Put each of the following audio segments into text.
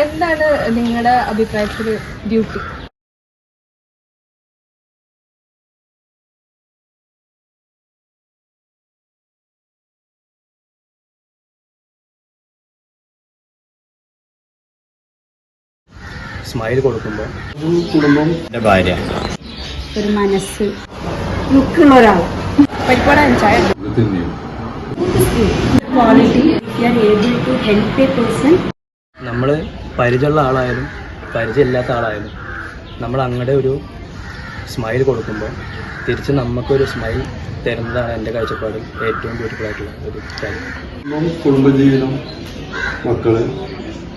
എന്താണ് നിങ്ങളുടെ അഭിപ്രായത്തിൽ ബ്യൂട്ടി? സ്മൈൽ കൊടുക്കുമ്പോൾ കുടുംബം, എൻ്റെ ഭാര്യ, ഒരു മനസ്സ്, ലുക്കുള്ള ഒരാൾ, പരിപാടി ചായ quality, if you are able to help a person. നമ്മൾ പരിചയമുള്ള ആളായാലും പരിചയമില്ലാത്ത ആളായാലും നമ്മൾ അങ്ങടെ ഒരു സ്മൈൽ കൊടുക്കുമ്പോൾ തിരിച്ച് നമുക്കൊരു സ്മൈൽ തരുന്നതാണ് എൻ്റെ കാഴ്ചപ്പാടിൽ ഏറ്റവും ബ്യൂട്ടിഫുൾ ആയിട്ടുള്ള ഒരു കാര്യം. കുടുംബജീവിതം, മക്കള്,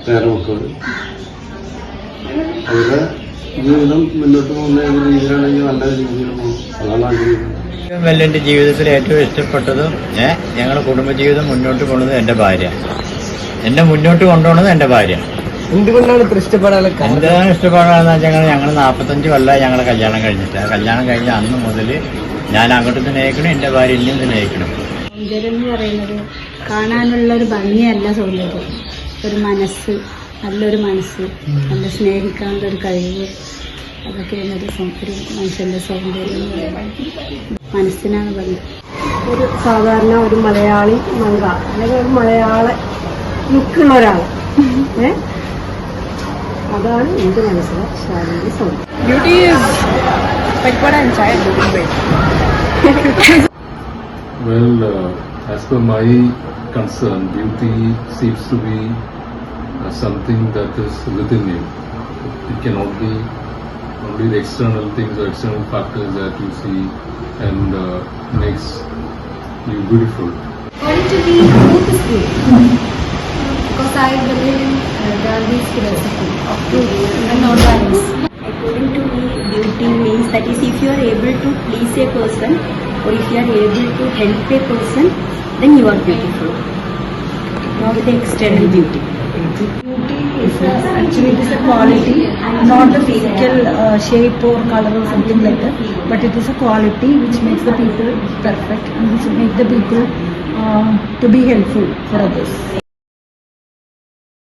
പേരമക്കള്, അവരുടെ ജീവിതം മുന്നോട്ട് പോകുന്ന ഏത് രീതിയിലാണെങ്കിൽ നല്ല രീതിയിൽ പോകും. അതാണ് ആഗ്രഹിക്കുന്നത്. ഏറ്റവും വലിയ എൻ്റെ ജീവിതത്തിൽ ഏറ്റവും ഇഷ്ടപ്പെട്ടതും ഞങ്ങളുടെ കുടുംബജീവിതം മുന്നോട്ട് പോകുന്നത് എൻ്റെ ഭാര്യ. എന്നെ മുന്നോട്ട് കൊണ്ടുപോകുന്നത് എൻ്റെ ഭാര്യ. എന്തുകൊണ്ടാണ് ഇത്ര ഇഷ്ടപ്പെടാനുള്ള എന്താണ് ഇഷ്ടപ്പെടാന്ന് വെച്ചാൽ ഞങ്ങൾ 45 കൊല്ലമായി ഞങ്ങളെ കല്യാണം കഴിഞ്ഞിട്ട്. ആ കല്യാണം കഴിഞ്ഞ അന്ന് മുതൽ ഞാൻ അങ്ങോട്ട് സ്നേഹിക്കണം, എൻ്റെ ഭാര്യ ഇനിയും സ്നേഹിക്കണം. സൗന്ദര്യം എന്ന് പറയുന്നത് കാണാനുള്ളൊരു ഭംഗിയല്ല സൗന്ദര്യം, ഒരു മനസ്സ്, നല്ലൊരു മനസ്സ്, നല്ല സ്നേഹിക്കാനുള്ള ഒരു കഴിവ്, അതൊക്കെയാണ് ഒരു മനുഷ്യൻ്റെ സൗന്ദര്യം എന്ന് പറയുന്നത്. മനസ്സിനാണ് ഭംഗി. ഒരു സാധാരണ ഒരു മലയാളി മങ്ക അല്ലെങ്കിൽ ഒരു മലയാള ലുക്കുള്ള ഒരാൾ, അതാണ് എൻ്റെ മനസ്സിലെ ശാരീരിക സൗന്ദര്യം. ബ്യൂട്ടി പരിപാടി ചായ. Well, as per my concern, beauty seems to be something that is within you. It cannot be only the external things or external factors that you see and makes you beautiful. According to me, both is good. Because I believe in Gandhi's philosophy of truth and non-violence. According to me, beauty means that is if you are able to please a person or if you are able to help a person, then you are beautiful. Not the external beauty. Beauty is actually it is a quality, not the physical shape or color or something like that, but it is a quality which makes the people perfect and which make the people to be helpful for others.